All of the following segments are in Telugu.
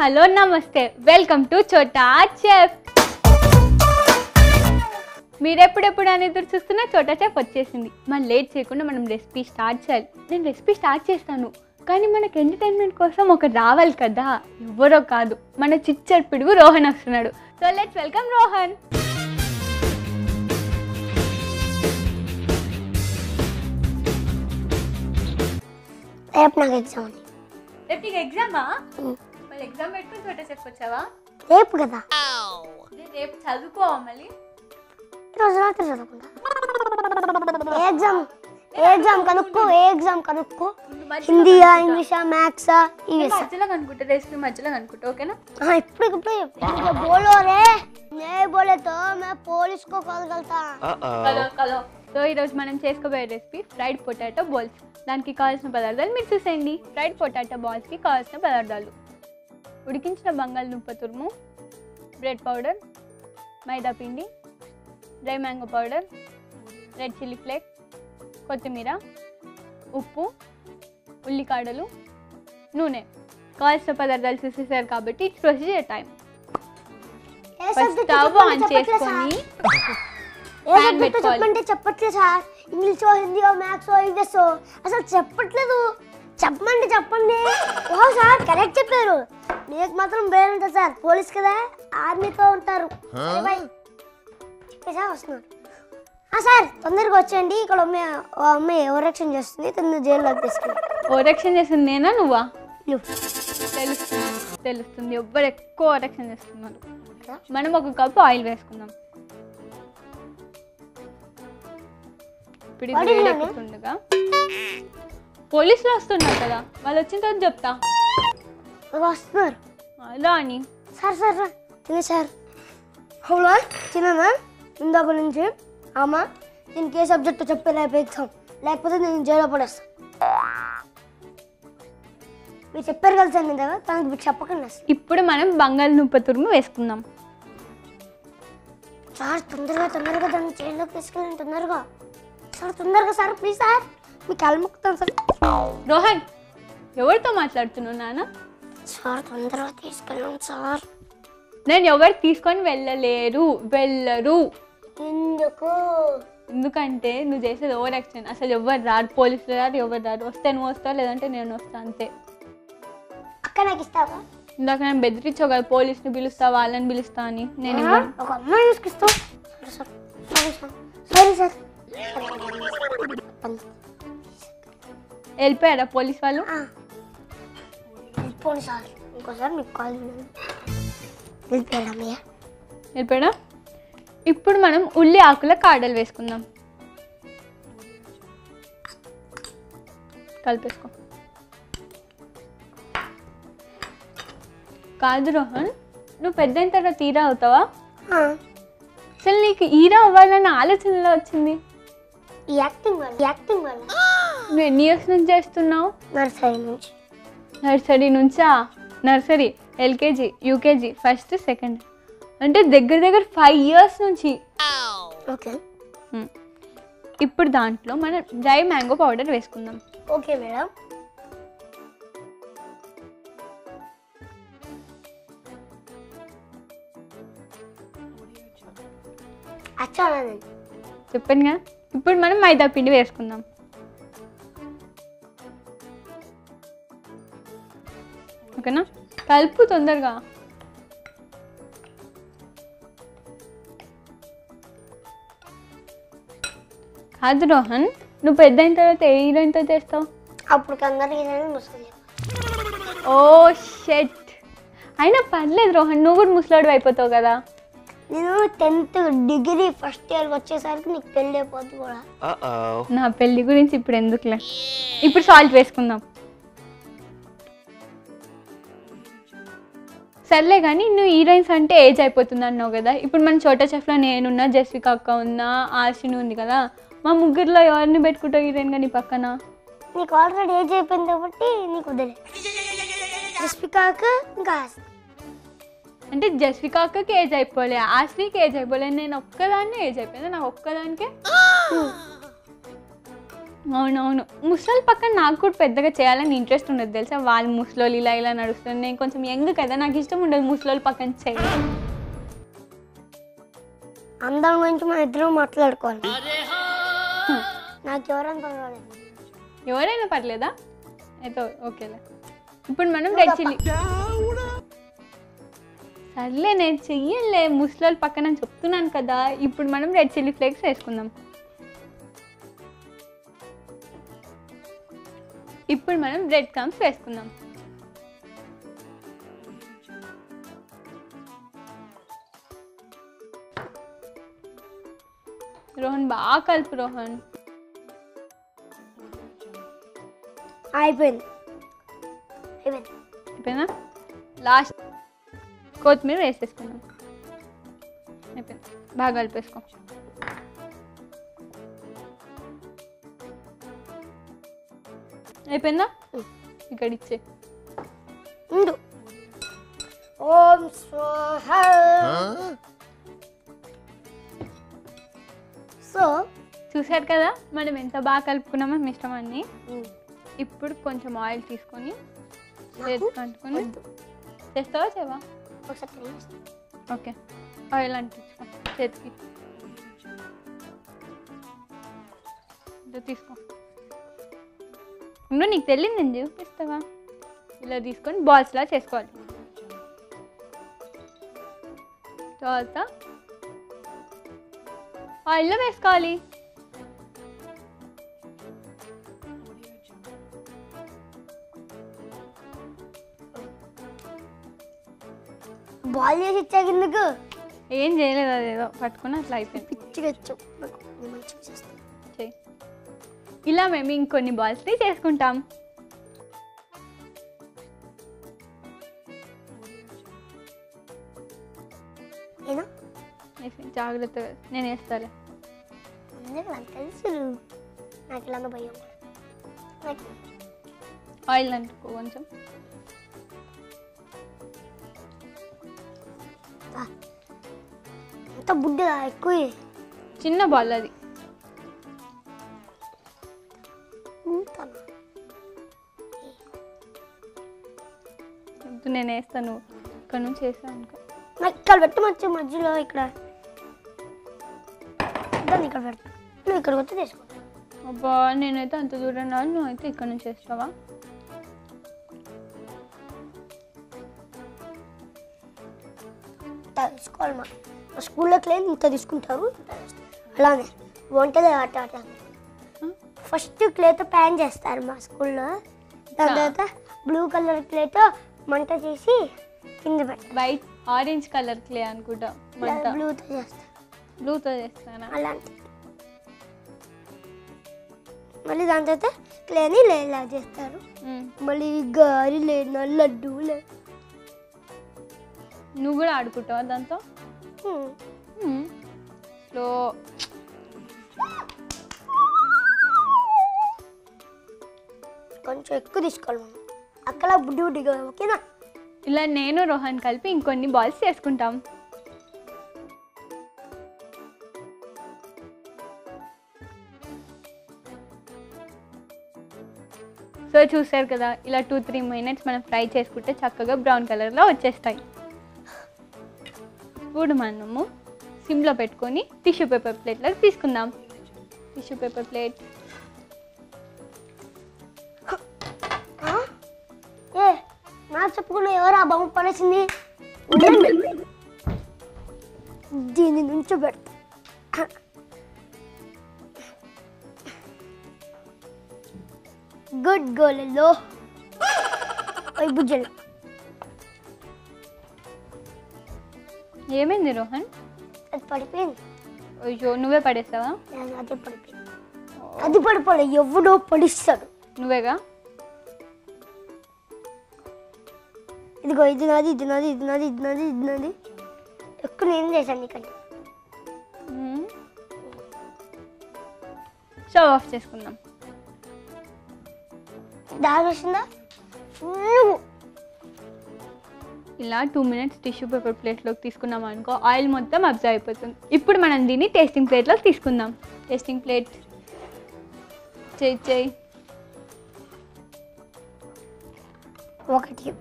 హలో నమస్తే, వెల్కమ్ టు చోటా చెఫ్. మీరు ఎప్పుడెప్పుడు అని ఎదురు చూస్తున్న చోటా చెఫ్ వచ్చేసింది. మనం లేట్ చేయకుండా మనం రెసిపీ స్టార్ట్ చేయాలి. నేను రెసిపీ స్టార్ట్ చేస్తాను, కానీ మనకు ఎంటర్టైన్మెంట్ కోసం ఒకరు రావాలి కదా. ఎవరో కాదు, మన చిచ్చర్ పిడుగు రోహన్ వస్తున్నాడు. So let's welcome Rohan. రేపు నాకు ఎగ్జామ్ ఉంది. రేపు నీకు ఎగ్జామా? మళ్ళీ ఎగ్జామ్ పెట్టుకుని చోటా చెఫ్ వచ్చావా? రేపు కదా. రేపు చదువుకోవా మళ్ళీ? రోజు రాత్రి చదువుకుంటా. ఏ ఎగ్జామ్ కనుక్కో. హిందీయా, ఇంగ్లీషా, మ్యాథ్సా, ఈవీఎస్ మధ్యలో కనుక్కుంటా, రెసిపీ మధ్యలో కనుక్కుంటా. ఓకేనా? ఇప్పుడు బోలో రే నే బోలే తో మే పోలీస్ కో కాల్ కల్తా. హలో. సో ఈరోజు మనం చేసుకోబోయే రెసిపీ ఫ్రైడ్ పొటాటో బాల్స్. దానికి కావాల్సిన పదార్థాలు మీరు చూసేయండి. ఫ్రైడ్ పొటాటో బాల్స్కి కావాల్సిన పదార్థాలు: ఉడికించిన బంగాళదుంప తురుము, బ్రెడ్ పౌడర్, మైదా పిండి, dry mango powder, red chilli flake, కొత్తిమీర, ఉప్పు, ఉల్లికాడలు, నూనె. కావాల్సిన పదార్థాలు చూసేసారు కాబట్టి ప్రొసీజర్ టైం. స్టవ్ ఆన్ చేసుకొని చెప్పండి. చెప్పట్లేదు సార్, ఇంగ్లీషో, హిందీయో, మ్యాథ్సో, ఈవీఎస్ అసలు చెప్పట్లేదు. చెప్పండి. ఓ సార్ కరెక్ట్ చెప్పారు. మీకు మాత్రం బ్రెయిన్ ఉంటుంది సార్, పోలీస్ కదా, ఆర్మీతో ఉంటారు. సార్ వస్తున్నారు. సార్ తొందరగా వచ్చేయండి. ఇక్కడ అమ్మాయి ఓవరాక్షన్ చేస్తుంది, తను జైల్లోకి తీసుకెళ్ళి. ఓవరాక్షన్ చేస్తుంది నేనా నువ్వా? తెలుస్తుంది ఎవ్వరు ఎక్కువ ఓవరాక్షన్ చేస్తున్నారు. మనం ఒక కప్పు ఆయిల్ వేసుకుందాం. ఇప్పుడు ఇది వేడెక్కుతుండగా పోలీసులు వస్తున్నారు కదా, వాళ్ళు వచ్చిన తర్వాత చెప్తా. వస్తున్నారు అలా అని. సార్ అవునా చిన్న ఇందాక నుంచి అమ్మా దీనికి ఏ సబ్జెక్ట్ చెప్పే రేపు ఎగ్జామ్, లేకపోతే నేను జైల్లో పడేస్తా. మీరు చెప్పారు కదా సార్, నేను తనకి మీకు చెప్పకండి. ఇప్పుడు మనం బంగాళదుంప తురుము వేసుకుందాం. సార్ తొందరగా దాన్ని జైల్లోకి తీసుకెళ్ళండి. తొందరగా సార్ ప్లీజ్ సార్, మీకు అలముక్కుతాను సార్. రోహన్, ఎవరితో మాట్లాడుతున్నావు నాన్న? సార్ తొందరగా తీసుకెళ్ళండి సార్. నేను ఎవరు తీసుకొని వెళ్ళరు. ఎందుకంటే నువ్వు చేసేది ఓవర్ యాక్షన్. అసలు ఎవరు రారు, పోలీసులు రారు, ఎవరు రారు. వస్తే నువ్వు వస్తావు, లేదంటే నేను వస్తా, అంతే. అక్క నాకు ఇస్తావా? ఇందాక నేను బెదిరించావు కదా, పోలీసుని పిలుస్తా, వాళ్ళని పిలుస్తా అని. నేను ఒక అమ్మాయి తీసుకిస్తావు. సరే సార్. వెళ్ళిపోయారా పోలీస్ వాళ్ళు? వెళ్ళిపోండి సార్. ఇంకోసారి మీకు కాల్ వెళ్ళిపోయాడా? ఇప్పుడు మనం ఉల్లి ఆకుల కాడలు వేసుకుందాం. కలిపేసుకో. కాదు రోహన్, నువ్వు పెద్ద అయిన తర్వాత ఈరా అవుతావా? అసలు నీకు ఈరా అవ్వాలన్న ఆలోచనలో వచ్చింది? యాక్టింగ్ వల్ల. నువ్వు ఎన్ని ఇయర్స్ నుంచి చేస్తున్నావు? నర్సరీ నుంచా? Nursery, LKG, UKG, first, second, అంటే దగ్గర 5 years నుంచి. ఓకే. ఇప్పుడు దాంట్లో మనం డ్రై మ్యాంగో పౌడర్ వేసుకుందాం. Okay madam. చెప్పానుగా. ఇప్పుడు మనం మైదా పిండి వేసుకుందాం. ఓకేనా? కలుపు తొందరగా. కాదు రోహన్, నువ్వు పెద్ద అయిన తర్వాత ఏ హీరోయిన్తో చేస్తావు? అప్పుడు ఓ షెట్. అయినా పర్లేదు రోహన్, నువ్వు కూడా ముసలాడు అయిపోతావు కదా. నేను 10th డిగ్రీ ఫస్ట్ ఇయర్ వచ్చేసరికి నీకు పెళ్ళి అయిపోద్ది కూడా. నా పెళ్ళి గురించి ఇప్పుడు ఎందుకులే. ఇప్పుడు సాల్ట్ వేసుకుందాం. సర్లే కానీ నువ్వు హీరోయిన్స్ అంటే ఏజ్ అయిపోతుంది అన్నావు కదా. ఇప్పుడు మన చోటా చెఫ్లో నేనున్నా, జస్విక అక్క ఉన్నా, ఆశిని ఉంది కదా. మా ముగ్గురులో ఎవరిని పెట్టుకుంటావు హీరోయిన్గా నీ పక్కన? నీకు ఆల్రెడీ ఏజ్ అయిపోయింది కాబట్టి నీకు వదిలే. జస్విక అక్క ఇంకా అంటే జస్విక అక్కకి ఏజ్ అయిపోలే, ఆశినికి ఏజ్ అయిపోలే, నేను ఒక్కదాన్నే ఏజ్ అయిపోయింది. నాకు ఒక్కదానికే అవునవును, ముసలి పక్కన నాకు కూడా పెద్దగా చేయాలని ఇంట్రెస్ట్ ఉండదు తెలుసా. వాళ్ళు ముసలోళ్ళు ఇలా ఇలా నడుస్తుంది, నేను కొంచెం యంగ్ కదా, నాకు ఇష్టం ఉండదు ముసలోళ్ళ పక్కన చేయడం. అందరం గురించి మన ఇద్దరం మాట్లాడుకోవాలి. నాకు ఎవరైనా పర్వాలేదు. ఎవరైనా పర్లేదా? అయితే ఓకేలే. ఇప్పుడు మనం రెడ్ చిల్లీ, సర్లే నేను చెయ్యలే ముసలోళ్ళ పక్కన చెప్తున్నాను కదా. ఇప్పుడు మనం రెడ్ చిల్లీ ఫ్లేక్స్ వేసుకుందాం. ఇప్పుడు మనం బ్రెడ్ క్రమ్స్ వేసుకుందాం. రోహన్ బాగా కలుపు రోహన్. అయిపోయింది. అయిపోయిందా? లాస్ట్ కొత్తిమీర వేసేసుకుందాం. అయిపోయింది, బాగా కలిపేసుకో. అయిపోయిందా? ఇక్కడ ఇచ్చే ఓం స్వాహ. సో చూసారు కదా మనం ఎంత బాగా కలుపుకున్నామో మిశ్రమాన్ని. ఇప్పుడు కొంచెం ఆయిల్ తీసుకొని అంటుకొని చేస్తావా చేవా? ఓకే, ఆయిల్ అంటించుకో చేతికి. తీసుకో, నువ్వు నీకు తెలియదు నేను చూపిస్తావా? ఇలా తీసుకొని బాల్స్లా చేసుకోవాలి. తర్వాత ఆయిల్లో వేసుకోవాలి. బాల్ చేసి ఇచ్చా కిందకు ఏం చేయలేదు, అదేదో పట్టుకుని అట్లా అయిపోయింది. పిచ్చిగా చెయ్యి. ఇలా మేము ఇంకొన్ని బాల్స్ని చేసుకుంటాం. జాగ్రత్తగా నేను వేస్తాలే. తెలుసు నాకు ఇలా భయం. ఆయిల్ అంటుకో కొంచెం. అంత బుడ్డగా ఎక్కువ చిన్న బాల్ అది. నేను వేస్తాను, ఇక్కడ నుంచి వేస్తాను అనుకో. నాకు ఇక్కడ పెట్టమచ్చు మధ్యలో. ఇక్కడ ఇక్కడ పెడతా, నువ్వు ఇక్కడికి వచ్చి తీసుకో. అబ్బా నేనైతే అంత దూరం రాను, నువ్వు అయితే ఇక్కడ నుంచి వేస్తావా? తీసుకోవాలి. మా స్కూల్లో క్లేని ఇంత తీసుకుంటారు. అలానే వంటలు అట్లా అట్లా ఫస్ట్ క్లేతో ప్యాన్ చేస్తారు మా స్కూల్లో. దాని తర్వాత బ్లూ కలర్ క్లేతో మంట చేసి కింద పెడతారు. వైట్ ఆరెంజ్ కలర్ క్లే అనుకుంటా. బ్లూతో చేస్తారు. బ్లూతో చేస్తానా? అలాంటి మళ్ళీ దాని తర్వాత క్లేని ఇలా చేస్తారు. మళ్ళీ గారెలే లడ్డూలే. నువ్వు కూడా ఆడుకుంటావా దాంతో? స్లో. కొంచెం ఎక్కువ తీసుకోవాలి మనం. అక్కడ బుడ్డి బుడ్డిగా. ఓకేనా? ఇలా నేను రోహన్ కలిపి ఇంకొన్ని బాల్స్ చేసుకుంటాం. సో చూసారు కదా, ఇలా 2-3 minutes మనం ఫ్రై చేసుకుంటే చక్కగా బ్రౌన్ కలర్లో వచ్చేస్తాయి. ఇప్పుడు మనము సిమ్లో పెట్టుకొని టిష్యూ పేపర్ ప్లేట్లోకి తీసుకుందాం. Tissue paper plate. నాకు చెప్పకుండా ఎవరు ఆ బొమ్మ పడేసింది? దీని నుంచి పెడతా. గుడ్ గోలలో బుజ్జలు. ఏమైంది రోహన్? అది పడిపోయింది. అయ్యో నువ్వే పడేస్తావా? అదే పడిపోయింది. అది పడిపోలే, ఎవడో పడిస్తాడు. నువ్వేగా? ఇదిగో ఇది నాది, ఇది నాది, ఇది నాది, ఇది నాది, ఇది నాది. ఎక్కువ నేను చేశాను నీకంటే. స్టవ్ ఆఫ్ చేసుకుందాం. దాని వస్తుందా? ఇలా 2 minutes టిష్యూ పేపర్ ప్లేట్లోకి తీసుకున్నాం అనుకో, ఆయిల్ మొత్తం అబ్జర్వ్ అయిపోతుంది. ఇప్పుడు మనం దీన్ని టేస్టింగ్ ప్లేట్లోకి తీసుకుందాం. Tasting plate. చెయ్యి 1 2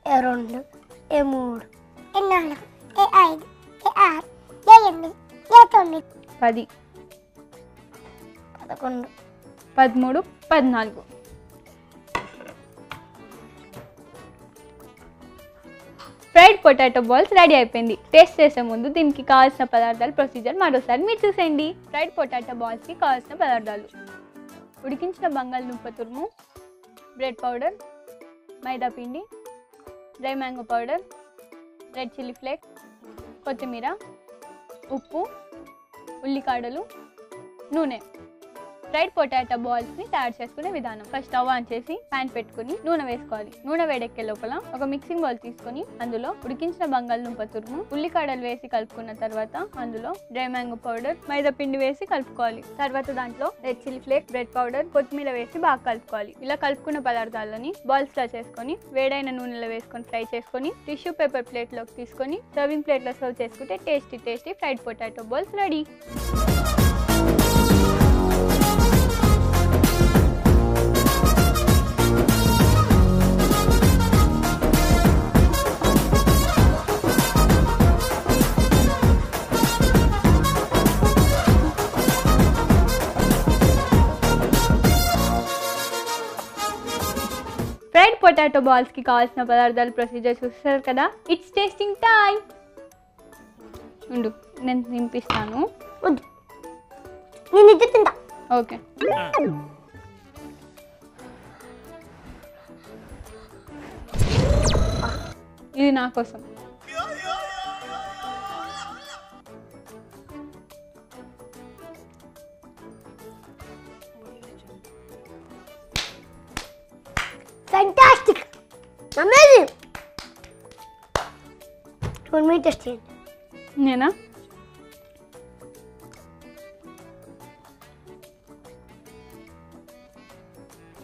3 4 5 6 7 8 9 10 11 13 14 ఫ్రైడ్ పొటాటో బాల్స్ రెడీ అయిపోయింది. టేస్ట్ చేసే ముందు దీనికి కావాల్సిన పదార్థాలు ప్రొసీజర్ మరోసారి మీరు చూసేయండి. ఫ్రైడ్ పొటాటో బాల్స్కి కావాల్సిన పదార్థాలు: ఉడికించిన బంగాళదుంప తురుము, బ్రెడ్ పౌడర్, మైదా పిండి, dry mango powder, red chilli flakes, కొత్తిమీర, ఉప్పు, ఉల్లికాడలు, నూనె. ఫ్రైడ్ పొటాటో బాల్స్ని తయారు చేసుకునే విధానం: ఫస్ట్ స్టవ్ ఆన్ చేసి ప్యాన్ పెట్టుకుని నూనె వేసుకోవాలి. నూనె వేడెక్కే లోపల ఒక మిక్సింగ్ బౌల్ తీసుకొని అందులో ఉడికించిన బంగాళదుంప తురుము, ఉల్లికాడలు వేసి కలుపుకున్న తర్వాత అందులో డ్రై మ్యాంగో పౌడర్, మైదా పిండి వేసి కలుపుకోవాలి. తర్వాత దాంట్లో red chilli flake, bread powder, కొత్తిమీర వేసి బాగా కలుపుకోవాలి. ఇలా కలుపుకున్న పదార్థాలని బాల్స్ లా చేసుకొని వేడైన నూనెలో వేసుకొని ఫ్రై చేసుకొని టిష్యూ పేపర్ ప్లేట్లోకి తీసుకొని సర్వింగ్ ప్లేట్లో సర్వ్ చేసుకుంటే tasty fried potato balls ready. Fried potato బాల్స్కి కావాల్సిన పదార్థాలు ప్రొసీజర్ చూస్తారు కదా. It's tasting time. ఉండు, నేను నింపిస్తాను. నేను ఇది తింటా. ఓకే, ఇది నా కోసం. Fantastic! Amazing! One minute testing. నేనా?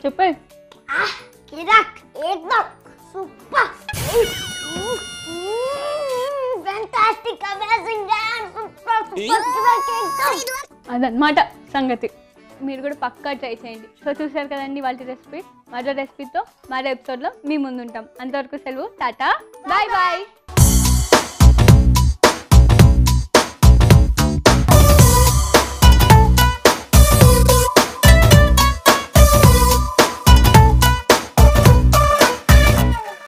చెప్పే. Kirak! Ekdam! Super! Fantastic! Amazing! Super! Kirak! Ekdam! అదన్నమాట సంగతి. మీరు కూడా పక్కా ట్రై చేయండి. సో చూసారు కదండి వాళ్ళ రెసిపీ. మరో రెసిపీతో మరో ఎపిసోడ్లో మీ ముందుంటాం. అంతవరకు సెలవు. టాటా, బాయ్ బాయ్.